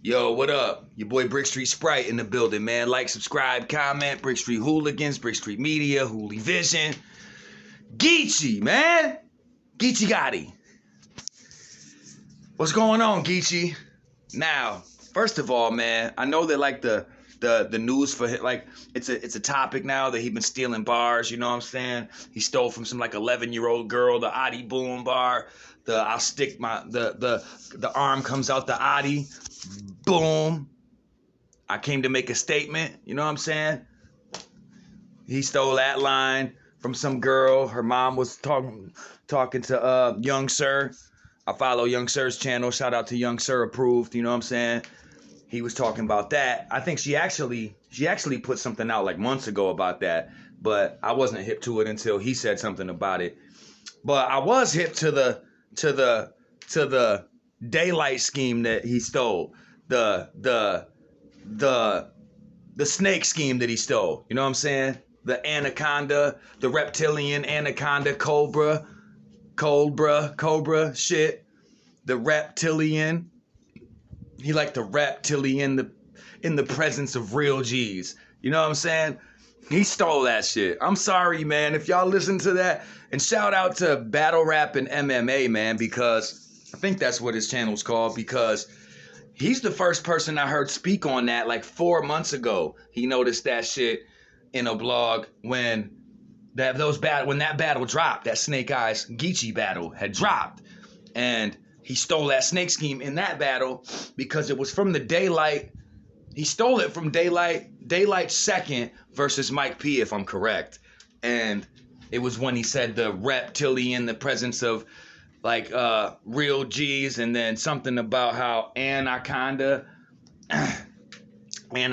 Yo, what up? Your boy Brick Street Sprite in the building, man. Like, subscribe, comment. Brick Street Hooligans, Brick Street Media, Hoolie Vision. Geechi, man. Geechi Gotti. What's going on, Geechi? Now, first of all, man, I know that like the news for him, like it's a topic now that he been stealing bars. You know what I'm saying? He stole from some like 11-year-old girl the Adi Boom bar. I'll stick my the arm comes out the Adi. Boom. I came to make a statement. You know what I'm saying? He stole that line from some girl. Her mom was talking to Young Sir. I follow Young Sir's channel. Shout out to Young Sir Approved. You know what I'm saying? He was talking about that. I think she actually put something out like months ago about that, but I wasn't hip to it until he said something about it. But I was hip to the daylight scheme that he stole. The snake scheme that he stole. You know what I'm saying? The anaconda, the reptilian anaconda cobra shit. The reptilian. He liked the reptilian in the presence of real G's. You know what I'm saying? He stole that shit. I'm sorry, man, if y'all listen to that. And shout out to Battle Rap and MMA, man, because I think that's what his channel's called, because he's the first person I heard speak on that like 4 months ago. He noticed that shit in a blog when that battle dropped, that Snake Eyes Geechi battle had dropped. And he stole that snake scheme in that battle because it was from the Daylight. He stole it from Daylight second versus Mike P, if I'm correct. And it was when he said the reptilian, the presence of like real G's, and then something about how anaconda, you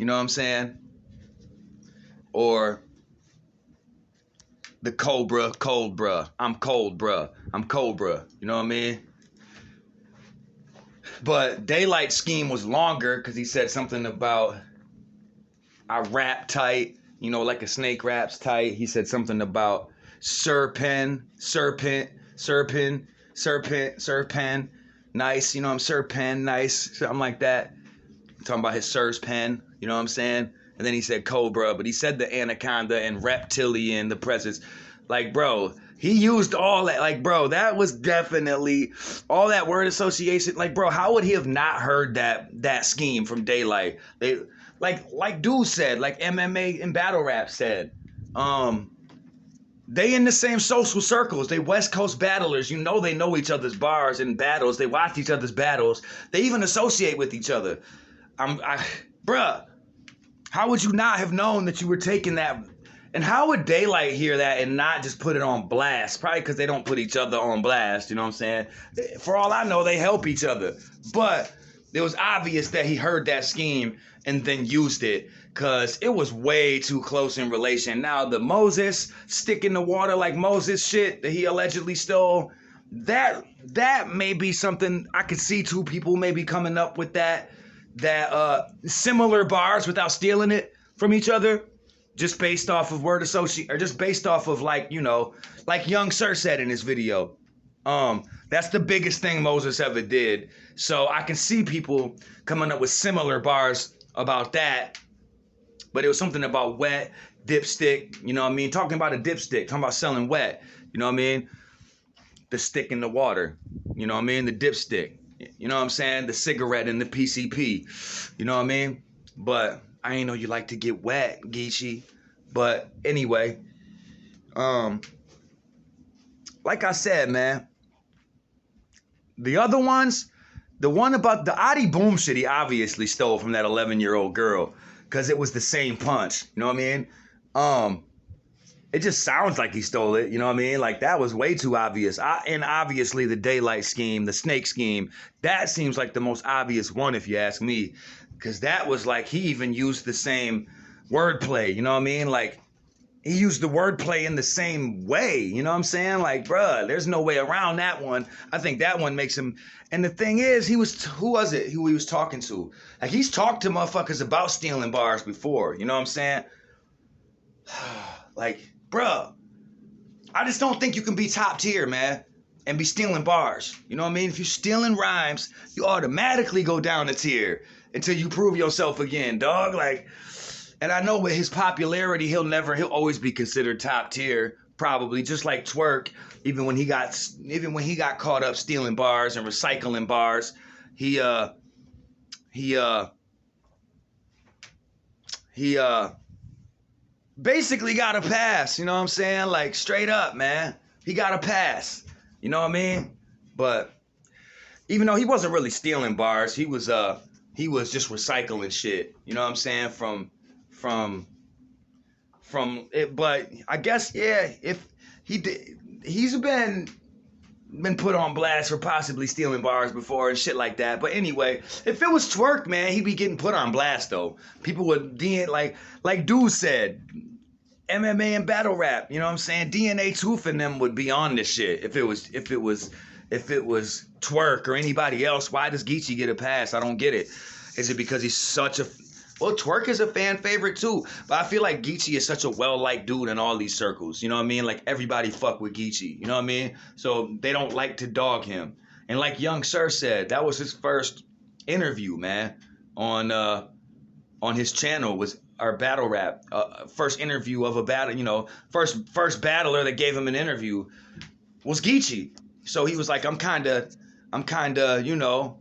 know what I'm saying? Or the cobra, cold bruh. I'm cold bruh. I'm cobra. You know what I mean? But Daylight scheme was longer because he said something about I rap tight, you know, like a snake raps tight. He said something about serpent, nice, you know, I'm serpent, nice, something like that. Talking about his Sir's pen, you know what I'm saying? And then he said cobra, but he said the anaconda and reptilian, the presence. Like, bro, he used all that. Like, bro, that was definitely all that word association. Like, bro, how would he have not heard that scheme from Daylight? They like dude said, like MMA and battle rap said, they in the same social circles. They West Coast battlers. You know they know each other's bars and battles. They watch each other's battles. They even associate with each other. Bruh, how would you not have known that you were taking that? And how would Daylight hear that and not just put it on blast? Probably because they don't put each other on blast, you know what I'm saying? For all I know, they help each other. But it was obvious that he heard that scheme and then used it because it was way too close in relation. Now, the Moses stick in the water like Moses shit that he allegedly stole, that may be something I could see two people maybe coming up with that similar bars without stealing it from each other. Just based off of word associate, or just based off of like, you know, like Young Sir said in his video. That's the biggest thing Moses ever did. So I can see people coming up with similar bars about that. But it was something about wet, dipstick, you know what I mean? Talking about a dipstick, talking about selling wet, you know what I mean? The stick in the water, you know what I mean? The dipstick, you know what I'm saying? The cigarette and the PCP, you know what I mean? But I ain't know you like to get wet, Geechi. But anyway, like I said, man, the other ones, the one about the Adi Boom shit, he obviously stole from that 11-year-old girl because it was the same punch. You know what I mean? It just sounds like he stole it. You know what I mean? Like that was way too obvious. And obviously the Daylight scheme, the snake scheme, that seems like the most obvious one if you ask me. Because that was like, he even used the same wordplay, you know what I mean? Like, he used the wordplay in the same way, you know what I'm saying? Like, bruh, there's no way around that one. I think that one makes him, and the thing is, who was it who he was talking to? Like, he's talked to motherfuckers about stealing bars before, you know what I'm saying? Like, bruh, I just don't think you can be top tier, man. and be stealing bars. You know what I mean? If you're stealing rhymes, you automatically go down a tier until you prove yourself again, dog. Like, and I know with his popularity, he'll always be considered top tier, probably, just like Twerk. Even when he got caught up stealing bars and recycling bars, he basically got a pass. You know what I'm saying? Like, straight up, man. He got a pass. You know what I mean? But even though he wasn't really stealing bars, he was just recycling shit. You know what I'm saying? From it. But I guess, yeah, if he's been put on blast for possibly stealing bars before and shit like that. But anyway, if it was Twerk, man, he'd be getting put on blast though. People would like Dude said, MMA and battle rap, you know what I'm saying? DNA Tooth and them would be on this shit. If it was Twerk or anybody else, why does Geechi get a pass? I don't get it. Is it because he's such a Twerk is a fan favorite too, but I feel like Geechi is such a well-liked dude in all these circles. You know what I mean? Like, everybody fuck with Geechi. You know what I mean? So they don't like to dog him. And like Young Sir said, that was his first interview, man, on his channel, was our battle rap. First interview of a battle, you know, first battler that gave him an interview was Geechi. So he was like, I'm kind of, you know,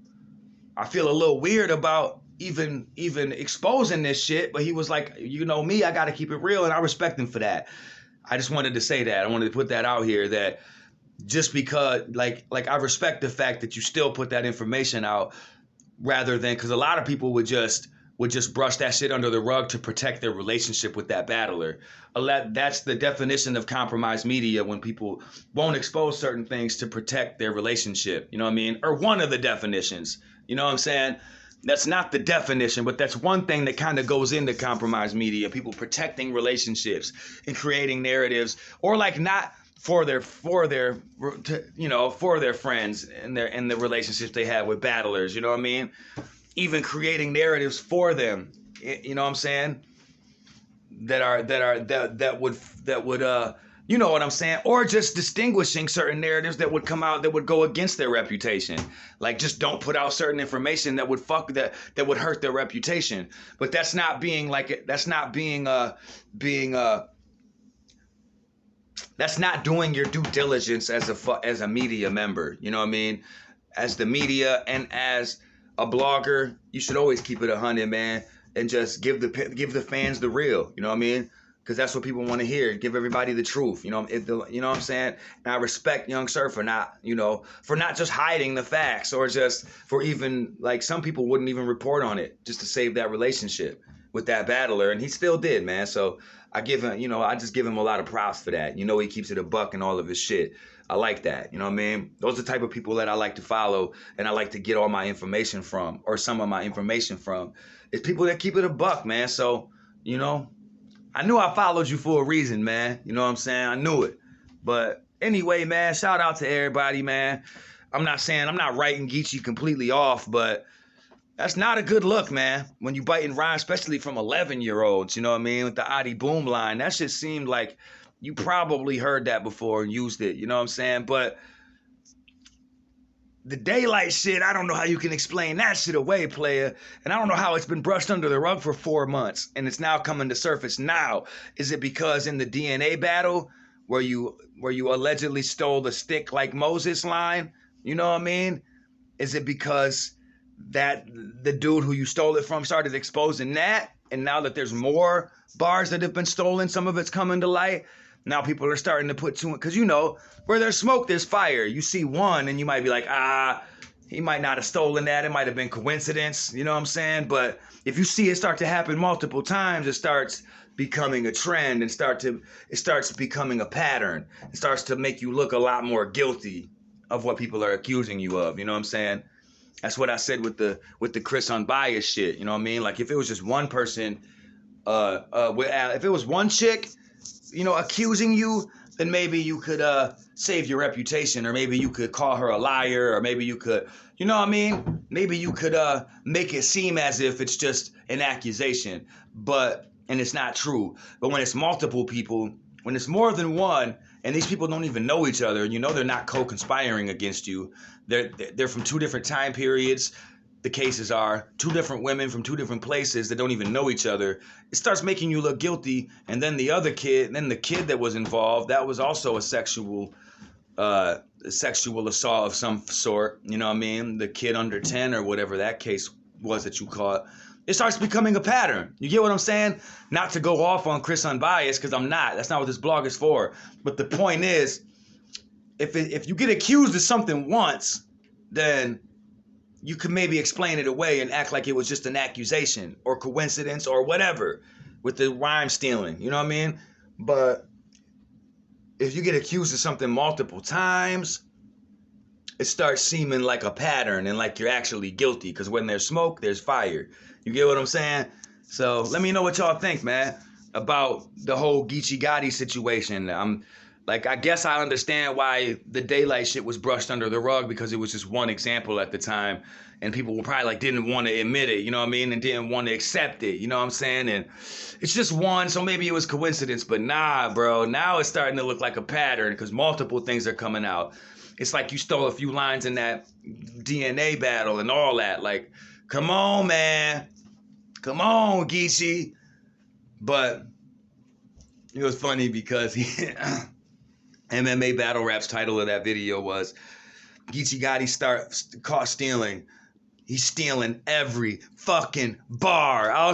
I feel a little weird about even exposing this shit, but he was like, you know me, I got to keep it real, and I respect him for that. I just wanted to say that. I wanted to put that out here, that just because, like I respect the fact that you still put that information out, rather than, because a lot of people would just brush that shit under the rug to protect their relationship with that battler. That's the definition of compromised media, when people won't expose certain things to protect their relationship. You know what I mean? Or one of the definitions. You know what I'm saying? That's not the definition, but that's one thing that kind of goes into compromised media. People protecting relationships and creating narratives, or like not for their you know, for their friends and the relationships they have with battlers. You know what I mean? Even creating narratives for them. You know what I'm saying? That would you know what I'm saying? Or just distinguishing certain narratives that would come out that would go against their reputation. Like, just don't put out certain information that would that would hurt their reputation. But that's not being that's not doing your due diligence as a media member. You know what I mean? As the media and as a blogger, you should always keep it 100, man, and just give the fans the real. You know what I mean? Because that's what people want to hear. Give everybody the truth. You know, you know what I'm saying? And I respect Young Sir for not just hiding the facts, or just for even, like, some people wouldn't even report on it just to save that relationship with that battler, and he still did, man. So I just give him a lot of props for that. You know, he keeps it a buck in all of his shit. I like that. You know what I mean? Those are the type of people that I like to follow, and I like to get all my information from, or some of my information from. It's people that keep it a buck, man. So, you know, I knew I followed you for a reason, man. You know what I'm saying? I knew it. But anyway, man, shout out to everybody, man. I'm not writing Geechi completely off, but that's not a good look, man. When you biting rhymes, especially from 11-year-olds, you know what I mean? With the Adi Boom line, that shit seemed like you probably heard that before and used it, you know what I'm saying? But the daylight shit, I don't know how you can explain that shit away, player. And I don't know how it's been brushed under the rug for 4 months and it's now coming to surface now. Is it because in the DNA battle where you allegedly stole the stick like Moses line? You know what I mean? Is it because that the dude who you stole it from started exposing that, and now that there's more bars that have been stolen, some of it's coming to light? Now people are starting to put because, you know, where there's smoke, there's fire. You see one and you might be like, he might not have stolen that. It might have been coincidence. You know what I'm saying? But if you see it start to happen multiple times, it starts becoming a trend and it starts becoming a pattern. It starts to make you look a lot more guilty of what people are accusing you of. You know what I'm saying? That's what I said with the Chris Unbiased shit. You know what I mean? Like, if it was just one person, if it was one chick, you know, accusing you, then maybe you could save your reputation, or maybe you could call her a liar, or maybe you could, you know what I mean? Maybe you could make it seem as if it's just an accusation, and it's not true. But when it's multiple people when it's more than one, and these people don't even know each other, you know they're not co-conspiring against you. They're from two different time periods. The cases are two different women from two different places that don't even know each other. It starts making you look guilty. And then the other kid, and then the kid that was involved, that was also a sexual assault of some sort. You know what I mean? The kid under 10 or whatever that case was that you caught. It starts becoming a pattern. You get what I'm saying? Not to go off on Chris Unbiased, because I'm not. That's not what this blog is for. But the point is, if you get accused of something once, then you can maybe explain it away and act like it was just an accusation or coincidence or whatever with the rhyme stealing. You know what I mean? But if you get accused of something multiple times, it starts seeming like a pattern and like you're actually guilty, because when there's smoke, there's fire. You get what I'm saying? So let me know what y'all think, man, about the whole Geechi Gotti situation. I guess I understand why the daylight shit was brushed under the rug, because it was just one example at the time, and people were probably didn't want to admit it, you know what I mean, and didn't want to accept it, you know what I'm saying, and it's just one, so maybe it was coincidence, but nah, bro, now it's starting to look like a pattern, because multiple things are coming out. It's like you stole a few lines in that DNA battle and all that, like, come on, man, come on, Geechi. But it was funny because MMA Battle Rap's title of that video was Geechi Gotti caught stealing. He's stealing every fucking bar. I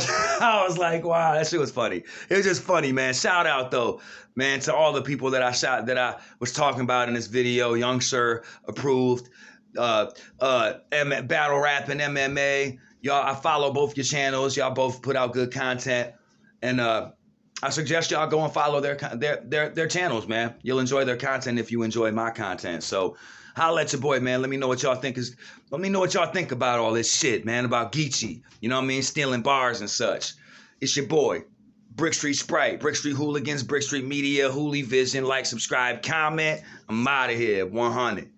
was like, wow, that shit was funny. It was just funny, man. Shout out though, man, to all the people that I was talking about in this video. Young Sir approved, Battle Rap and MMA. Y'all, I follow both your channels. Y'all both put out good content, and I suggest y'all go and follow their channels, man. You'll enjoy their content if you enjoy my content. So holla at your boy, man. Let me know what y'all think about all this shit, man, about Geechi. You know what I mean? Stealing bars and such. It's your boy, Brick Street Sprite, Brick Street Hooligans, Brick Street Media, Hoolie Vision. Like, subscribe, comment. I'm out of here. 100.